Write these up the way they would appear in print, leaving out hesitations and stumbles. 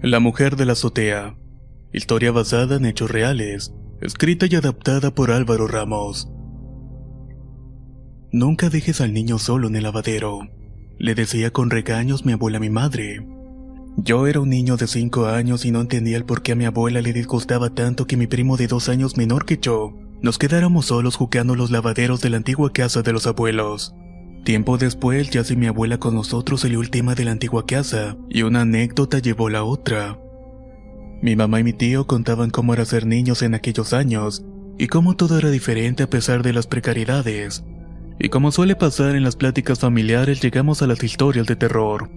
La mujer de la azotea. Historia basada en hechos reales, escrita y adaptada por Álvaro Ramos. Nunca dejes al niño solo en el lavadero, le decía con regaños mi abuela a mi madre. Yo era un niño de 5 años y no entendía el por qué a mi abuela le disgustaba tanto que mi primo de 2 años menor que yo nos quedáramos solos jugando los lavaderos de la antigua casa de los abuelos. Tiempo después, ya sin mi abuela con nosotros, salió el tema de la antigua casa, y una anécdota llevó la otra. Mi mamá y mi tío contaban cómo era ser niños en aquellos años, y cómo todo era diferente a pesar de las precariedades. Y como suele pasar en las pláticas familiares, llegamos a las historias de terror.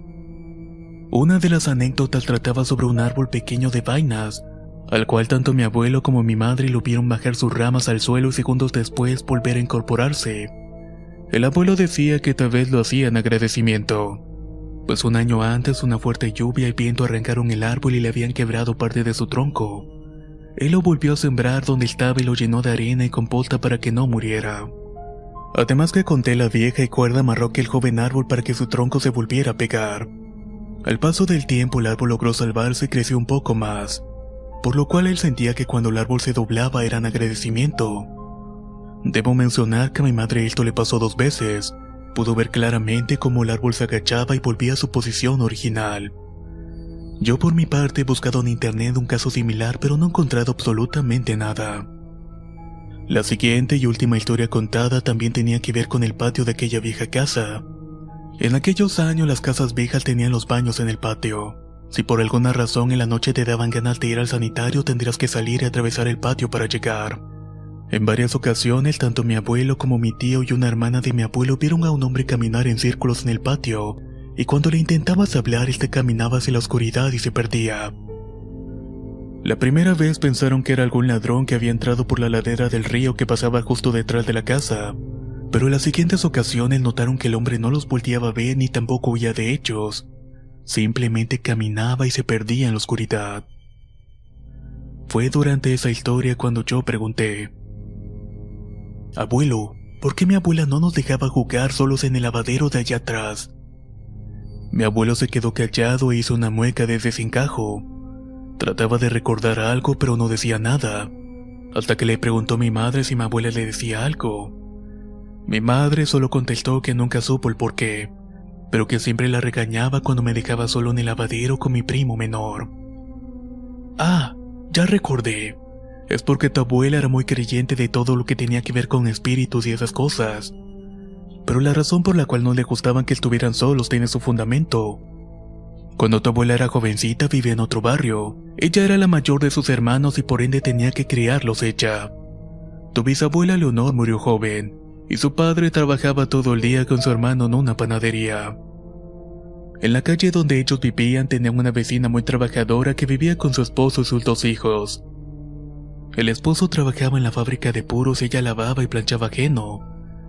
Una de las anécdotas trataba sobre un árbol pequeño de vainas, al cual tanto mi abuelo como mi madre lo vieron bajar sus ramas al suelo y segundos después volver a incorporarse. El abuelo decía que tal vez lo hacía en agradecimiento, pues un año antes una fuerte lluvia y viento arrancaron el árbol y le habían quebrado parte de su tronco. Él lo volvió a sembrar donde estaba y lo llenó de arena y composta para que no muriera. Además que con tela vieja y cuerda amarró el joven árbol para que su tronco se volviera a pegar. Al paso del tiempo el árbol logró salvarse y creció un poco más, por lo cual él sentía que cuando el árbol se doblaba era en agradecimiento. Debo mencionar que a mi madre esto le pasó 2 veces. Pudo ver claramente cómo el árbol se agachaba y volvía a su posición original. Yo por mi parte he buscado en internet un caso similar, pero no he encontrado absolutamente nada. La siguiente y última historia contada también tenía que ver con el patio de aquella vieja casa. En aquellos años las casas viejas tenían los baños en el patio. Si por alguna razón en la noche te daban ganas de ir al sanitario, tendrías que salir y atravesar el patio para llegar. En varias ocasiones, tanto mi abuelo como mi tío y una hermana de mi abuelo vieron a un hombre caminar en círculos en el patio, y cuando le intentabas hablar, este caminaba hacia la oscuridad y se perdía. La primera vez pensaron que era algún ladrón que había entrado por la ladera del río que pasaba justo detrás de la casa, pero en las siguientes ocasiones notaron que el hombre no los volteaba a ver ni tampoco huía de ellos, simplemente caminaba y se perdía en la oscuridad. Fue durante esa historia cuando yo pregunté: Abuelo, ¿por qué mi abuela no nos dejaba jugar solos en el lavadero de allá atrás? Mi abuelo se quedó callado e hizo una mueca de desencajo. Trataba de recordar algo, pero no decía nada, hasta que le preguntó a mi madre si mi abuela le decía algo. Mi madre solo contestó que nunca supo el porqué, pero que siempre la regañaba cuando me dejaba solo en el lavadero con mi primo menor. Ah, ya recordé. Es porque tu abuela era muy creyente de todo lo que tenía que ver con espíritus y esas cosas. Pero la razón por la cual no le gustaban que estuvieran solos tiene su fundamento. Cuando tu abuela era jovencita vivía en otro barrio. Ella era la mayor de sus hermanos y por ende tenía que criarlos ella. Tu bisabuela Leonor murió joven, y su padre trabajaba todo el día con su hermano en una panadería. En la calle donde ellos vivían tenían una vecina muy trabajadora que vivía con su esposo y sus 2 hijos. El esposo trabajaba en la fábrica de puros y ella lavaba y planchaba ajeno,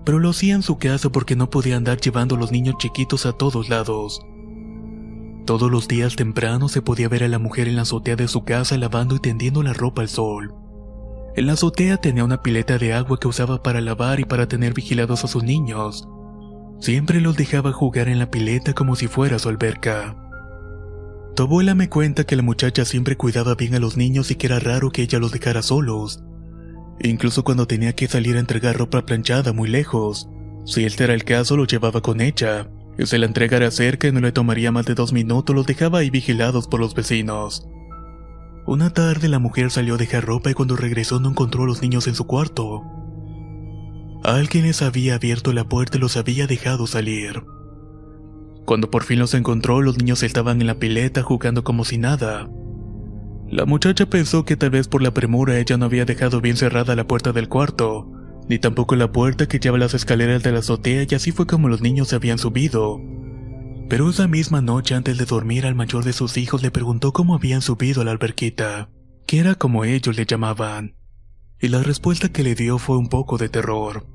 pero lo hacía en su casa porque no podía andar llevando a los niños chiquitos a todos lados. Todos los días temprano se podía ver a la mujer en la azotea de su casa lavando y tendiendo la ropa al sol. En la azotea tenía una pileta de agua que usaba para lavar y para tener vigilados a sus niños. Siempre los dejaba jugar en la pileta como si fuera su alberca. Tu abuela me cuenta que la muchacha siempre cuidaba bien a los niños y que era raro que ella los dejara solos. Incluso cuando tenía que salir a entregar ropa planchada muy lejos, si este era el caso lo llevaba con ella, y si la entrega era cerca y no le tomaría más de 2 minutos, los dejaba ahí vigilados por los vecinos. Una tarde la mujer salió a dejar ropa y cuando regresó no encontró a los niños en su cuarto. Alguien les había abierto la puerta y los había dejado salir. Cuando por fin los encontró, los niños estaban en la pileta jugando como si nada. La muchacha pensó que tal vez por la premura ella no había dejado bien cerrada la puerta del cuarto, ni tampoco la puerta que lleva a las escaleras de la azotea, y así fue como los niños se habían subido. Pero esa misma noche antes de dormir al mayor de sus hijos le preguntó cómo habían subido a la alberquita, que era como ellos le llamaban, y la respuesta que le dio fue un poco de terror.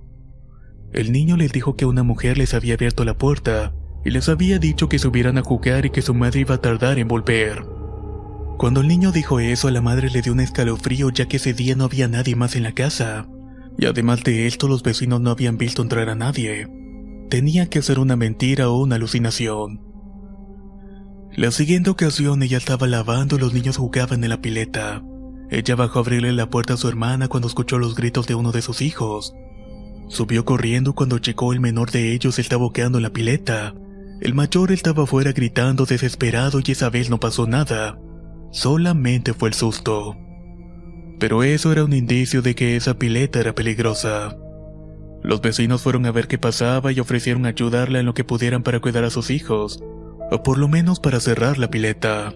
El niño les dijo que una mujer les había abierto la puerta, y les había dicho que subieran a jugar y que su madre iba a tardar en volver. Cuando el niño dijo eso, a la madre le dio un escalofrío ya que ese día no había nadie más en la casa, y además de esto los vecinos no habían visto entrar a nadie. Tenía que ser una mentira o una alucinación. La siguiente ocasión ella estaba lavando y los niños jugaban en la pileta. Ella bajó a abrirle la puerta a su hermana cuando escuchó los gritos de uno de sus hijos. Subió corriendo cuando checó el menor de ellos estaba boqueando en la pileta. El mayor estaba afuera gritando desesperado y esa vez no pasó nada. Solamente fue el susto. Pero eso era un indicio de que esa pileta era peligrosa. Los vecinos fueron a ver qué pasaba y ofrecieron ayudarla en lo que pudieran para cuidar a sus hijos, o por lo menos para cerrar la pileta.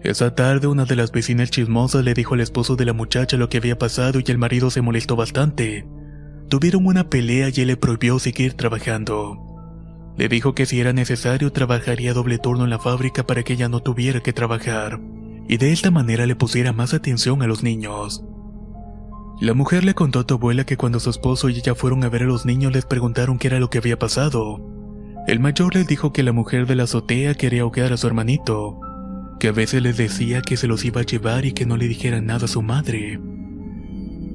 Esa tarde una de las vecinas chismosas le dijo al esposo de la muchacha lo que había pasado y el marido se molestó bastante. Tuvieron una pelea y él le prohibió seguir trabajando. Le dijo que si era necesario trabajaría doble turno en la fábrica para que ella no tuviera que trabajar, y de esta manera le pusiera más atención a los niños. La mujer le contó a tu abuela que cuando su esposo y ella fueron a ver a los niños les preguntaron qué era lo que había pasado. El mayor les dijo que la mujer de la azotea quería ahogar a su hermanito, que a veces les decía que se los iba a llevar y que no le dijeran nada a su madre.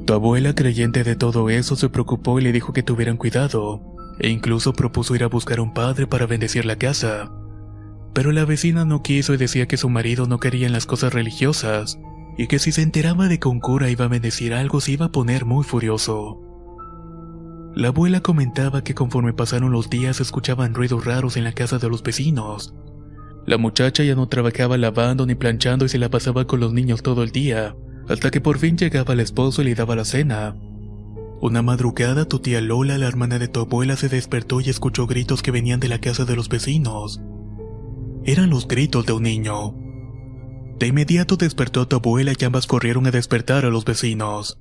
Tu abuela, creyente de todo eso, se preocupó y le dijo que tuvieran cuidado, e incluso propuso ir a buscar a un padre para bendecir la casa. Pero la vecina no quiso y decía que su marido no quería en las cosas religiosas, y que si se enteraba de que un cura iba a bendecir algo se iba a poner muy furioso. La abuela comentaba que conforme pasaron los días se escuchaban ruidos raros en la casa de los vecinos. La muchacha ya no trabajaba lavando ni planchando y se la pasaba con los niños todo el día, hasta que por fin llegaba el esposo y le daba la cena. Una madrugada tu tía Lola, la hermana de tu abuela, se despertó y escuchó gritos que venían de la casa de los vecinos. Eran los gritos de un niño. De inmediato despertó a tu abuela y ambas corrieron a despertar a los vecinos.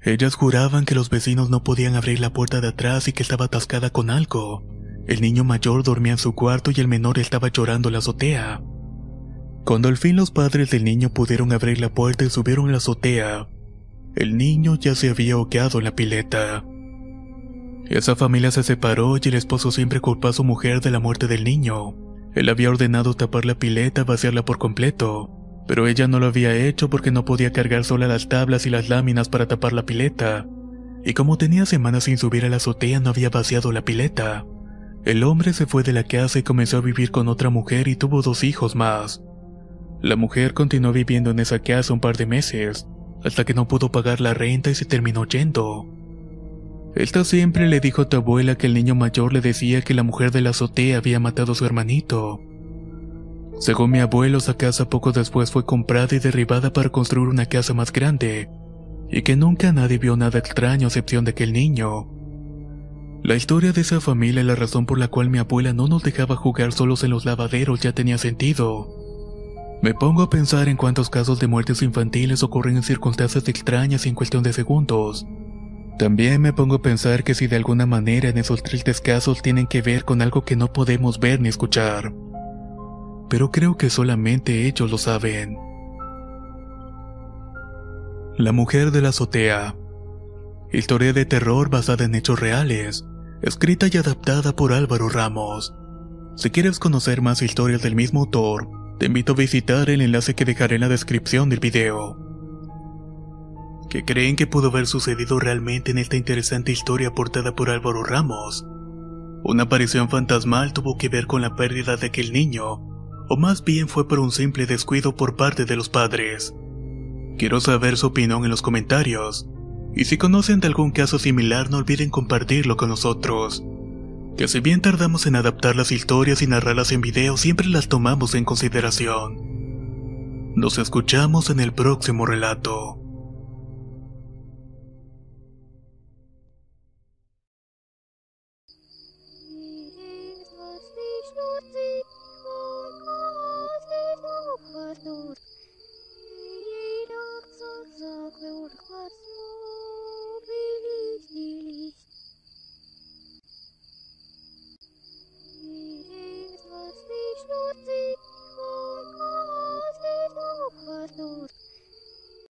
Ellas juraban que los vecinos no podían abrir la puerta de atrás y que estaba atascada con algo. El niño mayor dormía en su cuarto y el menor estaba llorando en la azotea. Cuando al fin los padres del niño pudieron abrir la puerta y subieron a la azotea, el niño ya se había ahogado en la pileta. Esa familia se separó y el esposo siempre culpó a su mujer de la muerte del niño. Él había ordenado tapar la pileta, vaciarla por completo, pero ella no lo había hecho porque no podía cargar sola las tablas y las láminas para tapar la pileta, y como tenía semanas sin subir a la azotea no había vaciado la pileta. El hombre se fue de la casa y comenzó a vivir con otra mujer y tuvo 2 hijos más. La mujer continuó viviendo en esa casa un par de meses, hasta que no pudo pagar la renta y se terminó yendo. Esta siempre le dijo a tu abuela que el niño mayor le decía que la mujer de la azotea había matado a su hermanito. Según mi abuelo, esa casa poco después fue comprada y derribada para construir una casa más grande, y que nunca nadie vio nada extraño a excepción de aquel niño. La historia de esa familia y la razón por la cual mi abuela no nos dejaba jugar solos en los lavaderos ya tenía sentido. Me pongo a pensar en cuántos casos de muertes infantiles ocurren en circunstancias extrañas y en cuestión de segundos. También me pongo a pensar que si de alguna manera en esos tristes casos tienen que ver con algo que no podemos ver ni escuchar. Pero creo que solamente ellos lo saben. La mujer de la azotea. Historia de terror basada en hechos reales, escrita y adaptada por Álvaro Ramos. Si quieres conocer más historias del mismo autor, te invito a visitar el enlace que dejaré en la descripción del video. ¿Qué creen que pudo haber sucedido realmente en esta interesante historia aportada por Álvaro Ramos? Una aparición fantasmal tuvo que ver con la pérdida de aquel niño, o más bien fue por un simple descuido por parte de los padres. Quiero saber su opinión en los comentarios, y si conocen de algún caso similar no olviden compartirlo con nosotros. Que si bien tardamos en adaptar las historias y narrarlas en video, siempre las tomamos en consideración. Nos escuchamos en el próximo relato.